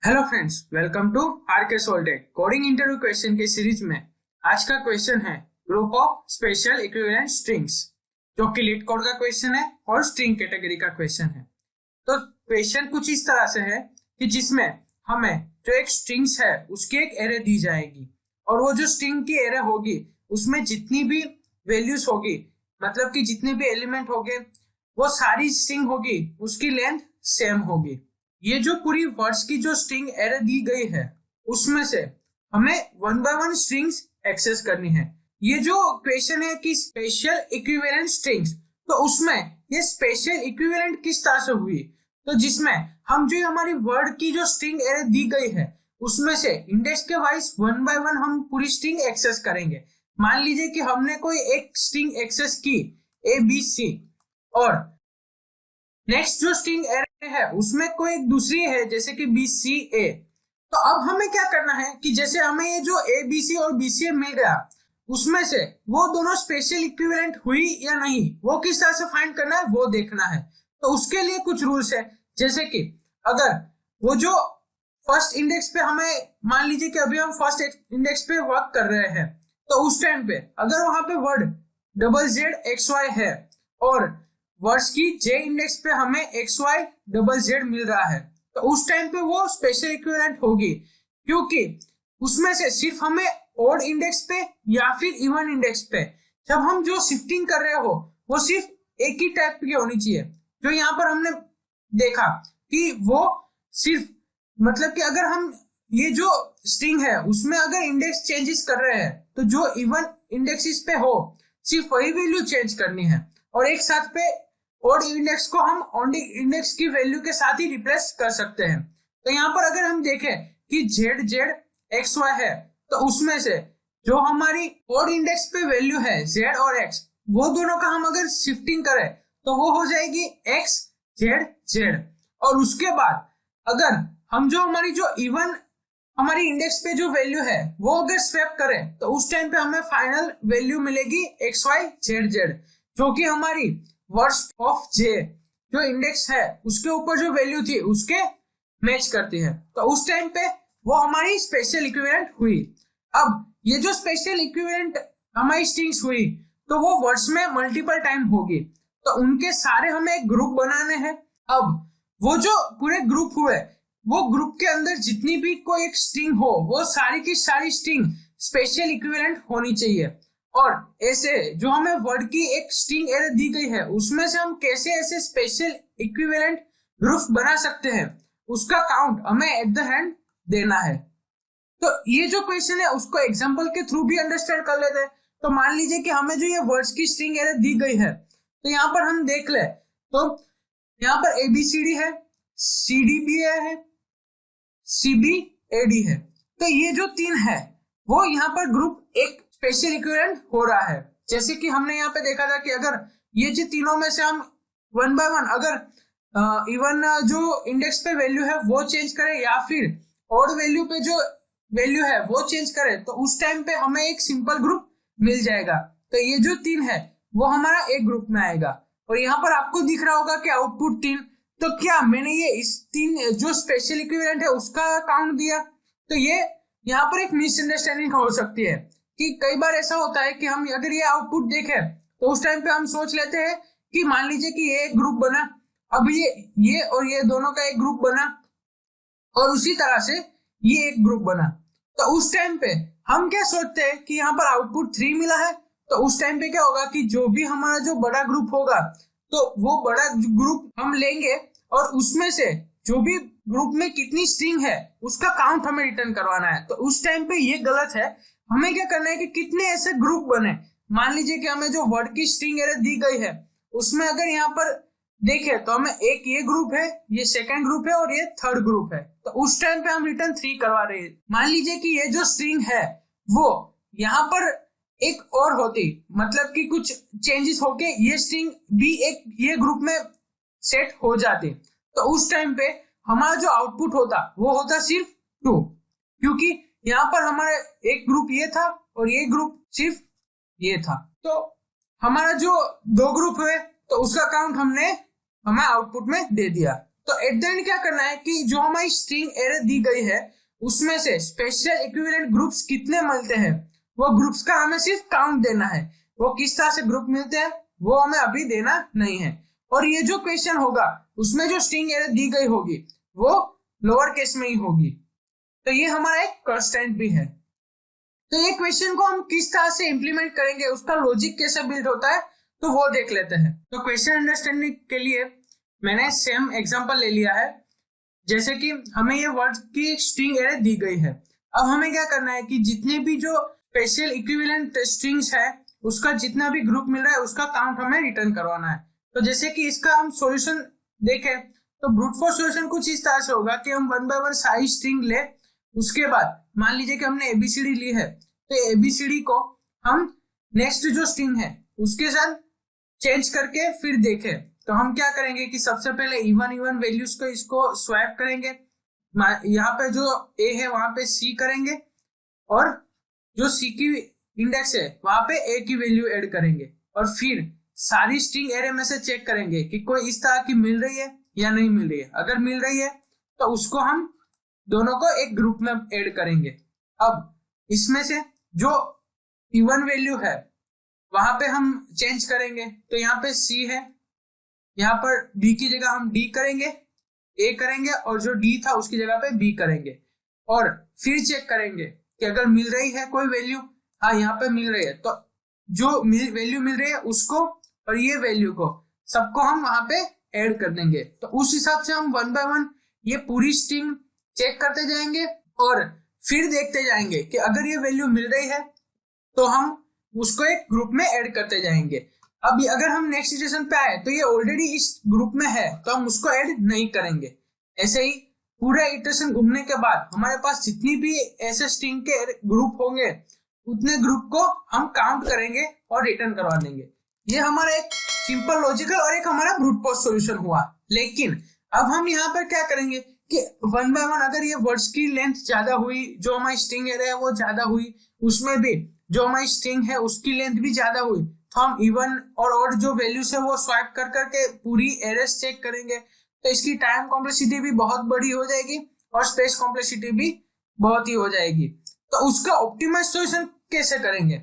Hello friends, welcome to RK Soltech coding interview question के series में। आज का क्वेश्चन है group of special equivalent strings, जो कि लीड कोड का क्वेश्चन है और स्ट्रिंग कैटेगरी का क्वेश्चन है। तो क्वेश्चन कुछ इस तरह से है कि जिसमें हमें जो एक स्ट्रिंग्स है उसकी एक एरे दी जाएगी और वो जो स्ट्रिंग की एरे होगी उसमें जितनी भी वैल्यूज होगी, मतलब कि जितने भी एलिमेंट होंगे, वो सारी स्ट्रिंग होगी उसकी लेंथ सेम होगी। ये जो पूरी वर्ड्स की जो स्ट्रिंग एरे दी गई है उसमें से हमें one by one strings access करनी है। ये जो क्वेश्चन है कि स्पेशल इक्विवेलेंट स्ट्रिंग्स, तो उसमें ये स्पेशल इक्विवेलेंट किस तरह से हुई, तो जिसमें हम जो हमारी वर्ड की जो स्ट्रिंग एरे दी गई है उसमें से इंडेक्स के वाइज वन बाय वन हम पूरी स्ट्रिंग एक्सेस करेंगे। मान लीजिए कि हमने कोई एक स्ट्रिंग एक्सेस की ABC और नेक्स्ट जो स्ट्रिंग एरे है उसमें कोई एक दूसरी है जैसे कि BCA। तो अब हमें क्या करना है कि जैसे हमें ये जो ABC और BCA मिल गया उसमें से वो दोनों स्पेशल इक्विवेलेंट हुई या नहीं, वो किस तरह से फाइंड करना है वो देखना है। तो उसके लिए कुछ रूल्स है, जैसे कि अगर वो जो फर्स्ट इंडेक्स पे हमें, मान लीजिए कि अभी हम फर्स्ट इंडेक्स पे वर्क कर रहे हैं, तो उस टाइम पे अगर वहां पे वर्ड ZZXY है और वर्ड्स की J इंडेक्स पे हमें XYZZ मिल रहा है, तो उस टाइम पे वो स्पेशल इक्विवेलेंट होगी, क्योंकि उसमें से सिर्फ हमें ऑड इंडेक्स पे या फिर इवन इंडेक्स पे जब हम जो शिफ्टिंग कर रहे हो वो सिर्फ एक ही टाइप की होनी चाहिए। जो यहाँ पर हमने देखा कि वो सिर्फ, मतलब कि अगर हम ये जो स्ट्रिंग है उसमें अगर इंडेक्स चेंजेस कर रहे हैं तो जो इवन इंडेक्सेस पे हो सिर्फ वही वैल्यू चेंज करनी है, और एक साथ पे ऑड इंडेक्स को हम ऑड इंडेक्स की वैल्यू के साथ ही रिप्लेस कर सकते हैं। तो यहाँ पर अगर हम देखें कि ZZXY है तो उसमें से जो हमारी ऑड इंडेक्स पे वैल्यू है Z और X, वो दोनों का हम अगर शिफ्टिंग करें तो वो हो जाएगी XZZ। और उसके बाद अगर हम जो हमारी जो इवन हमारी इंडेक्स पे जो वैल्यू है वो अगर स्वैप करें तो उस टाइम पे हमें फाइनल वैल्यू मिलेगी XYZZ, जो कि हमारी वर्ड्स ऑफ J जो इंडेक्स है उसके ऊपर जो वैल्यू थी उसके मैच करती है। तो उस टाइम पे वो हमारी स्पेशल इक्विवेलेंट हुई। अब ये जो स्पेशल इक्विवेलेंट हमारी स्ट्रिंग्स हुई तो वो वर्ड्स में मल्टीपल टाइम होगी, तो उनके सारे हमें एक ग्रुप बनाने हैं। अब वो जो पूरे ग्रुप हुए वो ग्रुप के अंदर जितनी भी कोई एक स्ट्रिंग हो वो सारी की सारी स्ट्रिंग स्पेशल इक्विवेलेंट होनी चाहिए। और ऐसे जो हमें वर्ड की एक स्ट्रिंग एरे दी गई है उसमें से हम कैसे ऐसे स्पेशल इक्विवेलेंट ग्रुप बना सकते हैं उसका काउंट हमें एट द हैंड देना है। तो ये जो क्वेश्चन है उसको एग्जांपल के थ्रू भी अंडरस्टैंड कर लेते हैं। तो मान लीजिए कि हमें जो ये वर्ड्स की स्ट्रिंग एरे दी गई है, तो यहाँ पर हम देख ले तो यहाँ पर ABCD है, CDBA है, CBAD है। तो ये जो तीन है वो यहाँ पर ग्रुप एक स्पेशल इक्विवेलेंट हो रहा है। जैसे कि हमने यहाँ पे देखा था कि अगर ये जो तीनों में से हम वन बाय वन अगर इवन जो इंडेक्स पे वैल्यू है वो चेंज करें या फिर ऑड वैल्यू पे जो वैल्यू है वो चेंज करें तो उस टाइम पे हमें एक सिंपल ग्रुप मिल जाएगा। तो ये जो तीन है वो हमारा एक ग्रुप में आएगा। और यहाँ पर आपको दिख रहा होगा कि आउटपुट 3, तो क्या मैंने ये इस तीन जो स्पेशल इक्विवेलेंट है उसका काउंट दिया, तो ये यहाँ पर एक मिसअंडरस्टैंडिंग हो सकती है कि कई बार ऐसा होता है कि हम अगर ये आउटपुट देखें तो उस टाइम पे हम सोच लेते हैं कि मान लीजिए कि ये एक ग्रुप बना, अब ये और ये दोनों का एक ग्रुप बना और उसी तरह से ये एक ग्रुप बना। तो उस टाइम पे हम क्या सोचते हैं कि यहाँ पर आउटपुट 3 मिला है, तो उस टाइम पे क्या होगा कि जो भी हमारा जो बड़ा ग्रुप होगा तो वो बड़ा ग्रुप हम लेंगे और उसमें से जो भी ग्रुप में कितनी स्ट्रिंग है उसका काउंट हमें रिटर्न करवाना है। तो उस टाइम पे ये गलत है। हमें क्या करना है कि कितने ऐसे ग्रुप बने, मान लीजिए कि हमें जो वर्ड की स्ट्रिंग एरे दी गई है उसमें अगर यहाँ पर देखे तो हमें एक ये ग्रुप है, ये सेकंड ग्रुप है और ये थर्ड ग्रुप है, तो उस टाइम पे हम रिटर्न 3 करवा रहे हैं। मान लीजिए कि ये जो स्ट्रिंग है वो यहाँ पर एक और होती, मतलब कि कुछ चेंजेस होके ये स्ट्रिंग भी एक ये ग्रुप में सेट हो जाती, तो उस टाइम पे हमारा जो आउटपुट होता वो होता सिर्फ 2, क्योंकि यहाँ पर हमारा एक ग्रुप ये था और ये ग्रुप सिर्फ ये था। तो हमारा जो 2 ग्रुप है तो उसका काउंट हमने हमें आउटपुट में दे दिया। तो एट द एंड क्या करना है कि जो हमारी स्ट्रिंग एरे दी गई है उसमें से स्पेशल इक्विवेलेंट ग्रुप्स कितने मिलते हैं, वो ग्रुप्स का हमें सिर्फ काउंट देना है। वो किस तरह से ग्रुप मिलते हैं वो हमें अभी देना नहीं है। और ये जो क्वेश्चन होगा उसमें जो स्ट्रिंग एरे दी गई होगी वो लोअर केस में ही होगी। तो ये हमारा एक कंस्ट्रेंट भी है। तो ये क्वेश्चन को हम किस तरह से इंप्लीमेंट करेंगे, उसका लॉजिक कैसे बिल्ड होता है, तो वो देख लेते हैं। तो क्वेश्चन अंडरस्टैंडिंग के लिए मैंने सेम एग्जांपल ले लिया है। जैसे कि हमें ये वर्ड की स्ट्रिंग एरे दी गई है। अब हमें क्या करना है कि जितने भी जो स्पेशल इक्विवेलेंट स्ट्रिंग्स है उसका जितना भी ग्रुप मिल रहा है उसका काउंट हमें रिटर्न करवाना है। तो जैसे कि इसका हम सॉल्यूशन देखें तो ब्रूट फोर्स सॉल्यूशन कुछ इस तरह से होगा कि हम 1 बाय 1 सारी स्ट्रिंग ले, उसके बाद मान लीजिए कि हमने एबीसीडी ली है तो एबीसीडी को हम नेक्स्ट जो स्ट्रिंग है उसके साथ चेंज करके फिर देखें। तो हम क्या करेंगे कि सबसे पहले इवन वैल्यूज को इसको स्वैप करेंगे, यहाँ पे जो ए है वहां पे सी करेंगे और जो सी की इंडेक्स है वहां पे ए की वैल्यू ऐड करेंगे और फिर सारी स्ट्रिंग एरे में से चेक करेंगे कि कोई इस तरह की मिल रही है या नहीं मिल रही है। अगर मिल रही है तो उसको हम दोनों को एक ग्रुप में ऐड करेंगे। अब इसमें से जो इवन वैल्यू है वहां पे हम चेंज करेंगे। तो यहाँ पे सी है, यहाँ पर बी की जगह हम डी करेंगे, ए करेंगे और जो डी था उसकी जगह पे बी करेंगे और फिर चेक करेंगे कि अगर मिल रही है कोई वैल्यू, हाँ यहाँ पे मिल रही है, तो जो वैल्यू मिल रही है उसको और ये वैल्यू को सबको हम वहां पे ऐड कर देंगे। तो उस हिसाब से हम 1 बाय 1 ये पूरी स्ट्रिंग चेक करते जाएंगे और फिर देखते जाएंगे कि अगर ये वैल्यू मिल रही है तो हम उसको एक ग्रुप में ऐड करते जाएंगे। अब अगर हम नेक्स्ट सिचुएशन पे आए तो ये ऑलरेडी इस ग्रुप में है तो हम उसको ऐड नहीं करेंगे। ऐसे ही पूरा इटरेशन घूमने के बाद हमारे पास जितनी भी ऐसे स्ट्रिंग के ग्रुप होंगे उतने ग्रुप को हम काउंट करेंगे और रिटर्न करवा देंगे। ये हमारा एक सिंपल लॉजिकल और एक हमारा ब्रूट फोर्स सॉल्यूशन हुआ। लेकिन अब हम यहाँ पर क्या करेंगे कि 1 बाय 1 अगर ये वर्ड्स की लेंथ ज्यादा हुई, जो हमारी स्ट्रिंग एरे है वो ज्यादा हुई, उसमें भी जो हमारी स्ट्रिंग है उसकी लेंथ भी ज्यादा हुई, तो हम इवन और ऑड जो वैल्यूज है वो स्वाइप कर करके पूरी एरेस चेक करेंगे। तो इसकी टाइम कॉम्प्लेक्सिटी भी बहुत बड़ी हो जाएगी और स्पेस कॉम्प्लेक्सिटी भी बहुत ही हो जाएगी। तो उसका ऑप्टिमाइज सॉल्यूशन कैसे करेंगे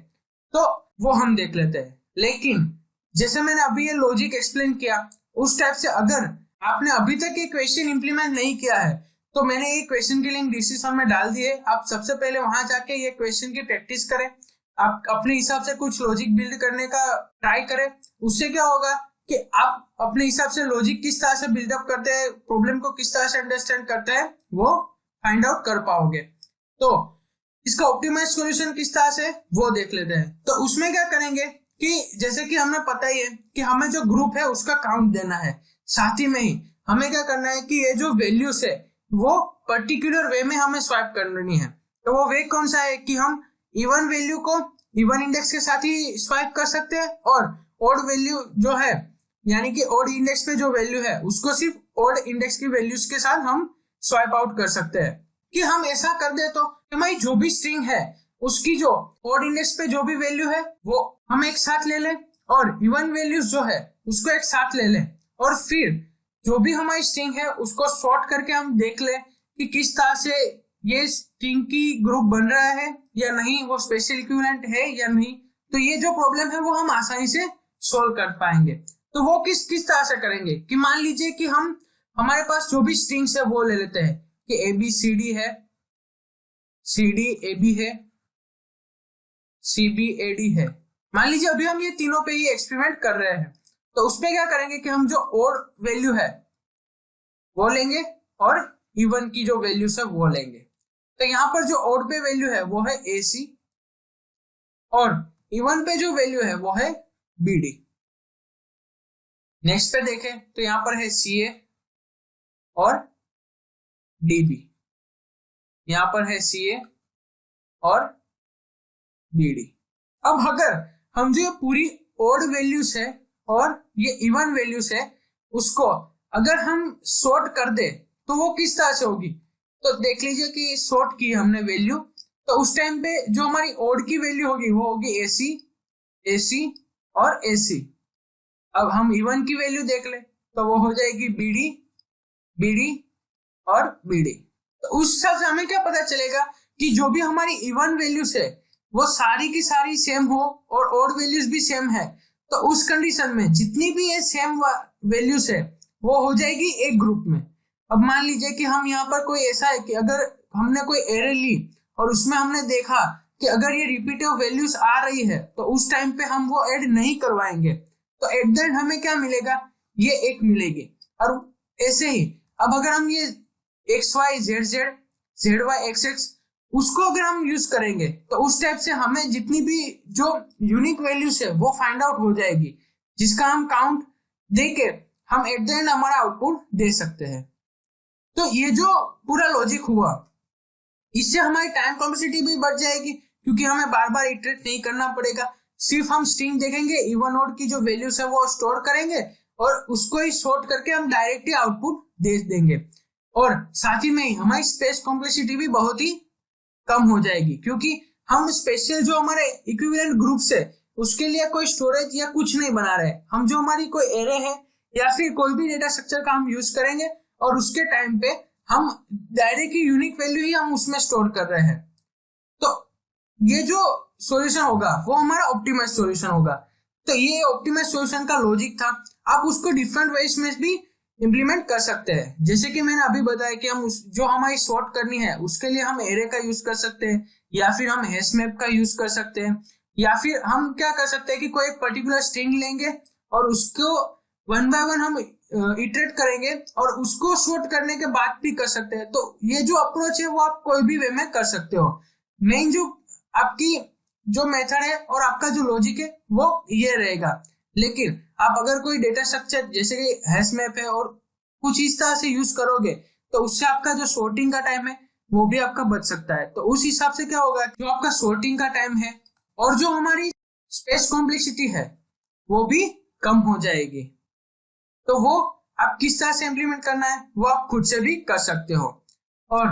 तो वो हम देख लेते हैं। लेकिन जैसे मैंने अभी ये लॉजिक एक्सप्लेन किया उस टाइप से अगर आपने अभी तक ये क्वेश्चन इंप्लीमेंट नहीं किया है तो मैंने ये क्वेश्चन की लिंक डिस्क्रिप्शन में डाल दी है। आप सबसे पहले वहां जाके ये क्वेश्चन की प्रैक्टिस करें, आप अपने हिसाब से कुछ लॉजिक बिल्ड करने का ट्राई करें। उससे क्या होगा कि आप अपने हिसाब से लॉजिक किस तरह से बिल्डअप करते हैं, प्रॉब्लम को किस तरह से अंडरस्टैंड करते हैं वो फाइंड आउट कर पाओगे। तो इसका ऑप्टिमाइज सॉल्यूशन किस तरह से वो देख लेते हैं। तो उसमें क्या करेंगे कि जैसे कि हमें पता ही है कि हमें जो ग्रुप है उसका काउंट देना है, साथ ही में ही हमें क्या करना है कि ये जो वैल्यूज है वो पर्टिकुलर वे में हमें स्वाइप करनी है। तो वो वे कौन सा है कि हम इवन वैल्यू को इवन इंडेक्स के साथ ही स्वाइप कर सकते हैं और ऑड वैल्यू जो है यानी कि ऑड इंडेक्स पे जो वैल्यू है उसको सिर्फ ऑड इंडेक्स की वैल्यूज के साथ हम स्वाइप आउट कर सकते हैं। कि हम ऐसा कर दे तो हमारी जो भी स्ट्रिंग है उसकी जो ऑड इंडेक्स पे जो भी वैल्यू है वो हम एक साथ ले लें और इवन वैल्यूज जो है उसको एक साथ ले लें और फिर जो भी हमारी स्ट्रिंग है उसको सॉर्ट करके हम देख लें कि किस तरह से ये स्ट्रिंग की ग्रुप बन रहा है या नहीं, वो स्पेशल इक्विवेलेंट है या नहीं। तो ये जो प्रॉब्लम है वो हम आसानी से सोल्व कर पाएंगे। तो वो किस तरह से करेंगे कि मान लीजिए कि हम हमारे पास जो भी स्ट्रिंग्स है वो ले लेते हैं कि ए बी सी डी है, सी डी ए बी है, सी बी ए डी है। मान लीजिए अभी हम ये तीनों पे ही एक्सपेरिमेंट कर रहे हैं। तो उसमें क्या करेंगे कि हम जो ऑड वैल्यू है वो लेंगे और इवन की जो वैल्यूज है वो लेंगे। तो यहाँ पर जो ऑड पे वैल्यू है वो है ए सी और इवन पे जो वैल्यू है वो है बी डी। नेक्स्ट पे देखें तो यहाँ पर है सी ए और डी बी, यहाँ पर है सी ए और बी डी। अब अगर हम जो पूरी ऑड वैल्यूज है और ये इवन वैल्यूज है उसको अगर हम सॉर्ट कर दे तो वो किस तरह से होगी। तो देख लीजिए कि सॉर्ट की हमने वैल्यू, तो उस टाइम पे जो हमारी ऑड की वैल्यू होगी वो होगी एसी, एसी और एसी। अब हम इवन की वैल्यू देख ले तो वो हो जाएगी बीडी, BD और BD। तो उस हिसाब से हमें क्या पता चलेगा कि जो भी हमारी इवन वैल्यूज है वो सारी की सारी सेम हो और ऑड वैल्यूज भी सेम है। तो उस कंडीशन में जितनी भी ये सेम वैल्यूज है वो हो जाएगी एक ग्रुप में। अब मान लीजिए कि हम यहाँ पर कोई ऐसा है कि अगर हमने कोई एरे ली और उसमें हमने देखा कि अगर ये रिपीटिव वैल्यूज आ रही है तो उस टाइम पे हम वो ऐड नहीं करवाएंगे, तो एट द एंड हमें क्या मिलेगा, ये एक मिलेगी। और ऐसे ही अब अगर हम ये XY ZZ ZY XX उसको अगर हम यूज करेंगे तो उस टाइप से हमें जितनी भी जो यूनिक वैल्यूज है वो फाइंड आउट हो जाएगी, जिसका हम काउंट देके हम एट द एंड हमारा आउटपुट दे सकते हैं। तो ये जो पूरा लॉजिक हुआ इससे हमारी टाइम कॉम्प्लेक्सिटी भी बढ़ जाएगी, क्योंकि हमें बार बार इटरेट नहीं करना पड़ेगा। सिर्फ हम स्ट्रिंग देखेंगे, इवन ऑड की जो वैल्यूज है वो स्टोर करेंगे और उसको ही सॉर्ट करके हम डायरेक्टली आउटपुट दे देंगे। और साथ ही में ही हमारी स्पेस कॉम्प्लेक्सिटी भी बहुत ही कम हो जाएगी, क्योंकि हम स्पेशल जो हमारे इक्विवेलेंट ग्रुप्स है उसके लिए कोई स्टोरेज या कुछ नहीं बना रहे। हम जो हमारी कोई एरे है या फिर कोई भी डेटा स्ट्रक्चर का हम यूज करेंगे और उसके टाइम पे हम डायरेक्टली यूनिक वैल्यू ही हम उसमें स्टोर कर रहे हैं। तो ये जो सॉल्यूशन होगा वो हमारा ऑप्टिमाइज सॉल्यूशन होगा। तो ये ऑप्टिमाइज सॉल्यूशन का लॉजिक था। आप उसको डिफरेंट वेज में भी इंप्लीमेंट कर सकते हैं, जैसे कि मैंने अभी बताया कि हम जो हमारी सॉर्ट करनी है उसके लिए हम एरे का यूज कर सकते हैं, या फिर हम हैश मैप का यूज कर सकते हैं, या फिर हम क्या कर सकते हैं कि कोई एक पर्टिकुलर स्ट्रिंग लेंगे और उसको वन बाय वन हम इटरेट करेंगे और उसको सॉर्ट करने के बाद भी कर सकते हैं। तो ये जो अप्रोच है वो आप कोई भी वे में कर सकते हो। मेन जो आपकी जो मेथड है और आपका जो लॉजिक है वो ये रहेगा। लेकिन आप अगर कोई डेटा स्ट्रक्चर जैसे कि हैश मैप है और कुछ इस तरह से यूज करोगे तो उससे आपका जो सॉर्टिंग का टाइम है वो भी आपका बच सकता है। तो उस हिसाब से क्या होगा, जो आपका सॉर्टिंग का टाइम है और जो हमारी स्पेस कॉम्प्लेक्सिटी है वो भी कम हो जाएगी। तो वो आप किस तरह से इंप्लीमेंट करना है वो आप खुद से भी कर सकते हो, और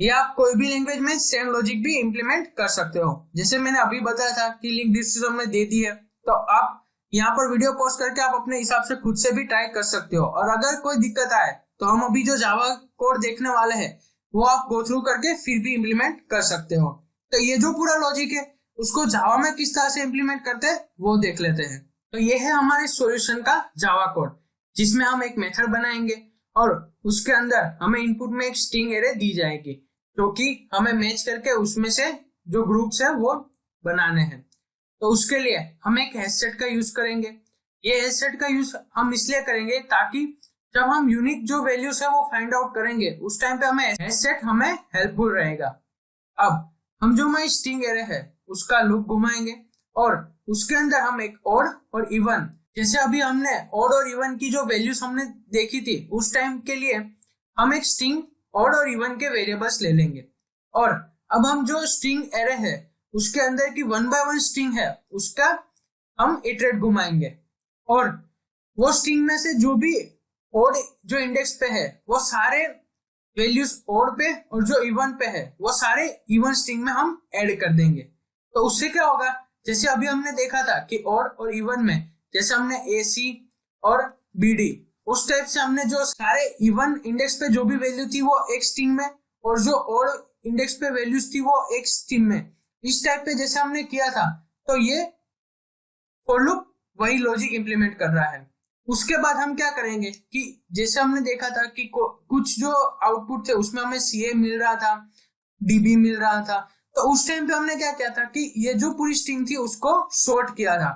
ये आप कोई भी लैंग्वेज में सेम लॉजिक भी इंप्लीमेंट कर सकते हो। जैसे मैंने अभी बताया था कि लिंक डिस्क्रिप्शन में दे दी है, तो आप यहाँ पर वीडियो पॉज करके आप अपने हिसाब से खुद से भी ट्राई कर सकते हो। और अगर कोई दिक्कत आए तो हम अभी जो जावा कोड देखने वाले हैं वो आप गो थ्रू करके फिर भी इंप्लीमेंट कर सकते हो। तो ये जो पूरा लॉजिक है उसको जावा में किस तरह से इंप्लीमेंट करते हैं वो देख लेते हैं। तो ये है हमारे सॉल्यूशन का जावा कोड, जिसमें हम एक मेथड बनाएंगे और उसके अंदर हमें इनपुट में एक स्ट्रिंग एरे दी जाएगी, जो कि हमें मैच करके उसमें से जो ग्रुप्स है वो बनाने हैं। तो उसके लिए हम एक हैश सेट का यूज करेंगे। ये हैश सेट का यूज हम इसलिए करेंगे ताकि जब हम यूनिक जो वैल्यूज है वो फाइंड आउट करेंगे उस टाइम पे हमें हैश सेट हमें हेल्पफुल रहेगा। अब हम जो हमारी स्ट्रिंग एरे है उसका लूप घुमाएंगे और उसके अंदर हम एक ऑड और इवन, जैसे अभी हमने ऑड और इवन की जो वैल्यूज हमने देखी थी उस टाइम के लिए हम एक स्ट्रिंग ऑड और इवन के वेरिएबल्स ले लेंगे। और अब हम जो स्ट्रिंग एरे है उसके अंदर की वन बाय वन स्ट्रिंग है उसका हम इटरेट घुमाएंगे, और वो स्ट्रिंग में से जो भी ऑड जो इंडेक्स पे है वो सारे वैल्यूज ऑड पे और जो इवन पे है वो सारे इवन स्ट्रिंग में हम ऐड कर देंगे। तो उससे क्या होगा, जैसे अभी हमने देखा था कि ऑड और इवन में जैसे हमने AC और BD उस टाइप से हमने जो सारे इवन इंडेक्स पे जो भी वैल्यू थी वो एक स्ट्रिंग में और जो ऑड इंडेक्स पे वैल्यूज थी वो एक स्ट्रिंग में, इस टाइप पे जैसे हमने किया था। तो ये फॉर लूप वही लॉजिक इंप्लीमेंट कर रहा है। उसके बाद हम क्या करेंगे कि जैसे हमने देखा था कि कुछ जो आउटपुट थे उसमें हमें CA मिल रहा था, DB मिल रहा था। तो उस टाइम पे हमने क्या किया था कि ये जो पूरी स्ट्रिंग थी उसको सॉर्ट किया था।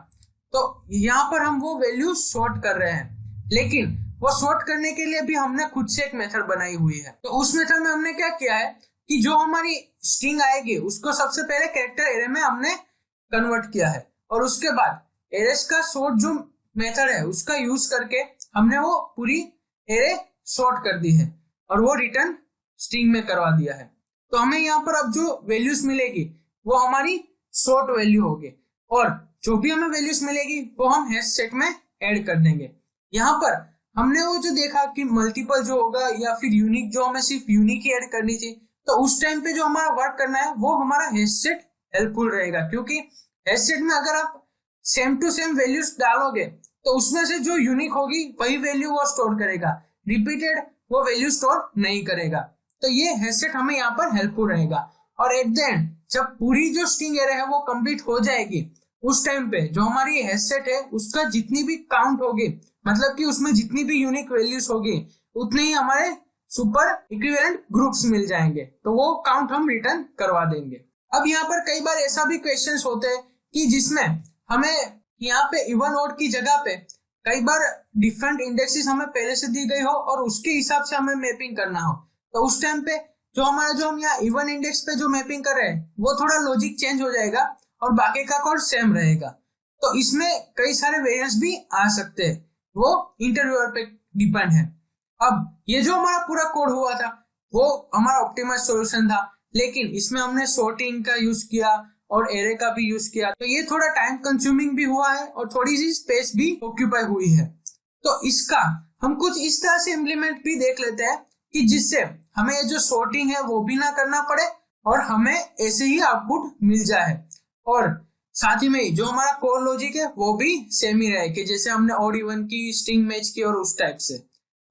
तो यहाँ पर हम वो वैल्यू सॉर्ट कर रहे हैं, लेकिन वो सॉर्ट करने के लिए भी हमने खुद से एक मेथड बनाई हुई है। तो उस मेथड में हमने क्या किया है कि जो हमारी स्ट्रिंग आएगी उसको सबसे पहले कैरेक्टर एरे में हमने कन्वर्ट किया है, और उसके बाद एरेस का सॉर्ट जो मेथड है उसका यूज करके हमने वो पूरी एरे सॉर्ट कर दी है और वो रिटर्न स्ट्रिंग में करवा दिया है। तो हमें यहाँ पर अब जो वैल्यूज मिलेगी वो हमारी सॉर्ट वैल्यू होगी, और जो भी हमें वैल्यूज मिलेगी वो हम हैश सेट में ऐड कर देंगे। यहाँ पर हमने वो जो देखा कि मल्टीपल जो होगा या फिर यूनिक, जो हमें सिर्फ यूनिक ही ऐड करनी थी, तो उस टाइम पे जो हमारा वर्क करना है वो हमारा हैश सेट हेल्पफुल रहेगा, क्योंकि हैश सेट में अगर आप सेम टू सेम वैल्यूज डालोगे तो उसमें से जो यूनिक होगी वही वैल्यू वो स्टोर करेगा। रिपीटेड वो वैल्यू स्टोर नहीं करेगा। तो ये हैश सेट हमें यहाँ पर हेल्पफुल रहेगा। और एट द एंड जब पूरी जो स्ट्रिंग एरे है वो कंप्लीट हो जाएगी, उस टाइम पे जो हमारी हैश सेट है उसका जितनी भी काउंट होगी, मतलब कि उसमें जितनी भी यूनिक वैल्यूज होगी, उतने ही हमारे सुपर इक्विवेलेंट ग्रुप्स मिल जाएंगे। तो वो काउंट हम रिटर्न करवा देंगे। अब यहाँ पर कई बार ऐसा भी क्वेश्चंस होते हैं कि जिसमें हमें यहाँ पे इवन ऑड की जगह पे कई बार डिफरेंट इंडेक्सेस हमें पहले से दी गई हो और उसके हिसाब से हमें मैपिंग करना हो। तो उस टाइम पे जो हम यहाँ इवन इंडेक्स पे जो मैपिंग कर रहे हैं वो थोड़ा लॉजिक चेंज हो जाएगा और बाकी का कोड सेम रहेगा। तो इसमें कई सारे वेरिएंट्स भी आ सकते हैं, वो इंटरव्यूअर पे डिपेंड है। अब ये जो हमारा पूरा कोड हुआ था वो हमारा ऑप्टिमाइज सॉल्यूशन था, लेकिन इसमें हमने सॉर्टिंग का यूज किया और एरे का भी यूज किया। तो ये थोड़ा टाइम कंज्यूमिंग भी हुआ है और थोड़ी सी स्पेस भी ऑक्यूपाई हुई है। तो इसका हम कुछ इस तरह से इम्प्लीमेंट भी देख लेते हैं कि जिससे हमें ये जो सॉर्टिंग है वो भी ना करना पड़े और हमें ऐसे ही आउटपुट मिल जाए, और साथ ही में जो हमारा कोर लॉजिक है वो भी सेम ही रहे कि जैसे हमने ऑड इवन की स्ट्रिंग मैच की और उस टाइप से।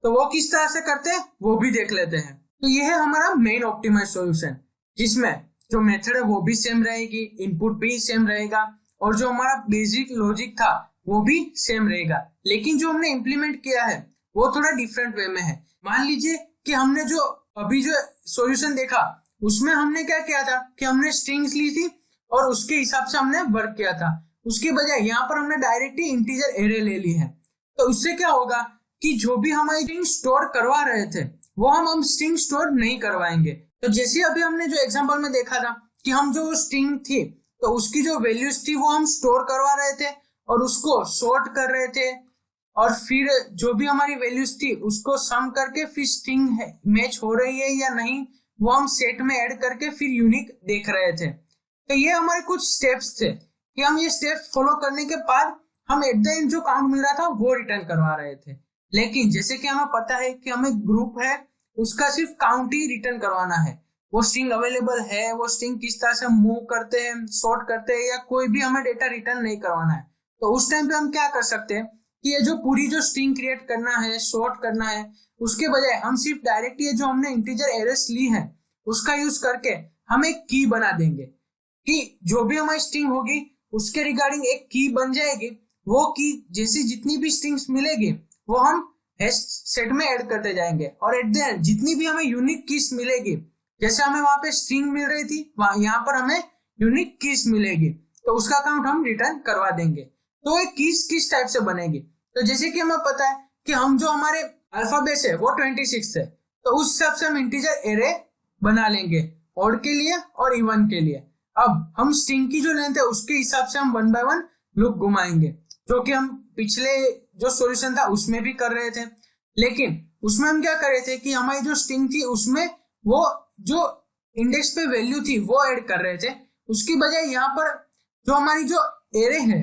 तो वो किस तरह से करते हैं वो भी देख लेते हैं। तो ये है हमारा मेन ऑप्टिमाइज सॉल्यूशन, जिसमें जो मेथड है वो भी सेम रहेगी, इनपुट भी सेम रहेगा और जो हमारा बेसिक लॉजिक था वो भी सेम रहेगा। लेकिन जो हमने इम्प्लीमेंट किया है वो थोड़ा डिफरेंट वे में है। मान लीजिए कि हमने जो अभी जो सॉल्यूशन देखा उसमें हमने क्या किया था कि हमने स्ट्रिंग्स ली थी और उसके हिसाब से हमने वर्क किया था। उसके बजाय यहाँ पर हमने डायरेक्टली इंटीजर एरे ले ली है। तो उससे क्या होगा कि जो भी हमारी स्ट्रिंग स्टोर करवा रहे थे वो हम स्ट्रिंग स्टोर नहीं करवाएंगे। तो जैसे अभी हमने जो एग्जांपल में देखा था कि हम जो स्ट्रिंग थी तो उसकी जो वैल्यूज थी वो हम स्टोर करवा रहे थे और उसको सॉर्ट कर रहे थे, और फिर जो भी हमारी वैल्यूज थी उसको सम करके फिर स्ट्रिंग मैच हो रही है या नहीं वो हम सेट में ऐड करके फिर यूनिक देख रहे थे। तो ये हमारे कुछ स्टेप्स थे कि हम ये स्टेप्स फॉलो करने के बाद हम एट द एंड जो काउंट मिल रहा था वो रिटर्न करवा रहे थे। लेकिन जैसे कि हमें पता है कि हमें ग्रुप है उसका सिर्फ काउंट ही रिटर्न करवाना है, वो स्ट्रिंग अवेलेबल है, वो स्ट्रिंग किस तरह से मूव करते हैं, सॉर्ट करते हैं या कोई भी हमें डेटा रिटर्न नहीं करवाना है। तो उस टाइम पे हम क्या कर सकते हैं कि ये जो पूरी जो स्ट्रिंग क्रिएट करना है, सॉर्ट करना है, उसके बजाय हम सिर्फ डायरेक्ट ये जो हमने इंटीजर एरेस ली है उसका यूज करके हम एक की बना देंगे कि जो भी हमारी स्ट्रिंग होगी उसके रिगार्डिंग एक की बन जाएगी। वो की जैसी जितनी भी स्ट्रिंग्स मिलेगी वो हम हैश सेट में ऐड करते जाएंगे और एट द एंड जितनी भी हमें यूनिक कीज मिलेगी, जैसे हमें वहां पे स्ट्रिंग मिल रही थी यहाँ पर हमें यूनिक कीज मिलेगी, तो उसका काउंट हम रिटर्न करवा देंगे। तो एक कीज किस टाइप से बनेगी, तो जैसे कि हमें पता है कि हम जो हमारे अल्फाबेट है वो 26 है, तो उस हिसाब से हम इंटीजर एरे बना लेंगे ऑड के लिए और इवन के लिए। अब हम स्ट्रिंग की जो लेंथ है उसके हिसाब से हम 1 बाय 1 लूप घुमाएंगे, जो कि हम पिछले जो सॉल्यूशन था उसमें भी कर रहे थे। लेकिन उसमें हम क्या कर रहे थे कि हमारी जो स्ट्रिंग थी उसमें वो जो इंडेक्स पे वैल्यू थी वो ऐड कर रहे थे, उसकी बजाय यहाँ पर जो हमारी जो एरे है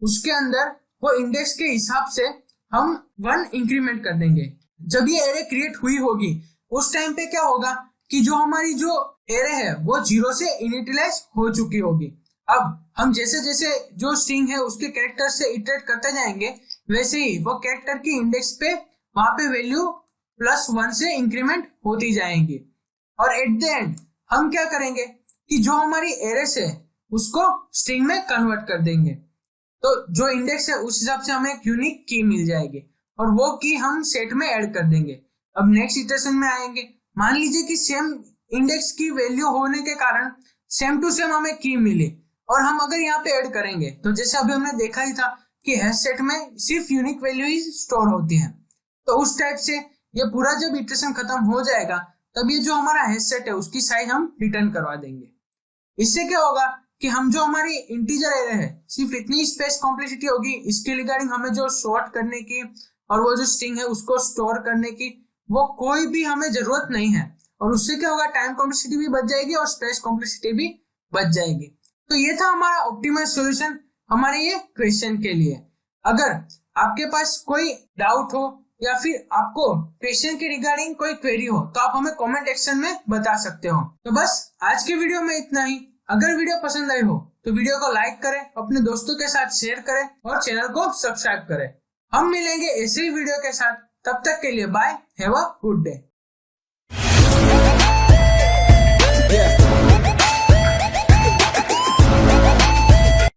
उसके अंदर वो इंडेक्स के हिसाब से हम 1 इंक्रीमेंट कर देंगे। जब ये एरे क्रिएट हुई होगी उस टाइम पे क्या होगा कि जो हमारी जो एरे है वो 0 से इनिशियलाइज हो चुकी होगी। अब हम जैसे जैसे जो स्ट्रिंग है उसके कैरेक्टर से इटरेट करते जाएंगे वैसे ही वो कैरेक्टर की इंडेक्स पे वहां पे वैल्यू +1 से इंक्रीमेंट होती जाएंगी। और एट द एंड हम क्या करेंगे कि जो हमारी एरेस है उसको स्ट्रिंग में कन्वर्ट कर देंगे। तो जो इंडेक्स है उस हिसाब से हमें एक यूनिक की मिल जाएगी और वो की हम सेट में ऐड कर देंगे। अब नेक्स्ट इटरेशन में आएंगे, मान लीजिए कि सेम इंडेक्स की वैल्यू होने के कारण सेम टू सेम हमें की मिली और हम अगर यहाँ पे ऐड करेंगे तो जैसे अभी हमने देखा ही था कि हैश सेट में सिर्फ यूनिक वैल्यू ही स्टोर होती है। तो उस टाइप से ये पूरा जब इटरेशन खत्म हो जाएगा तब ये जो हमारा हैश सेट है उसकी साइज हम रिटर्न करवा देंगे। इससे क्या होगा कि हम जो हमारी इंटीजर एरे है सिर्फ इतनी स्पेस कॉम्प्लेक्सिटी होगी, इसके रिगार्डिंग हमें जो सॉर्ट करने की और वो जो स्ट्रिंग है उसको स्टोर करने की वो कोई भी हमें जरूरत नहीं है। और उससे क्या होगा, टाइम कॉम्प्लेक्सिटी भी बच जाएगी और स्पेस कॉम्प्लेक्सिटी भी बच जाएगी। तो ये था हमारा ऑप्टिमाइज सॉल्यूशन हमारे ये क्वेश्चन के लिए। अगर आपके पास कोई डाउट हो या फिर आपको क्वेश्चन के रिगार्डिंग कोई क्वेरी हो तो आप हमें कमेंट सेक्शन में बता सकते हो। तो बस आज के वीडियो में इतना ही। अगर वीडियो पसंद आई हो तो वीडियो को लाइक करें, अपने दोस्तों के साथ शेयर करें और चैनल को सब्सक्राइब करें। हम मिलेंगे ऐसे ही वीडियो के साथ, तब तक के लिए bye, have a good day.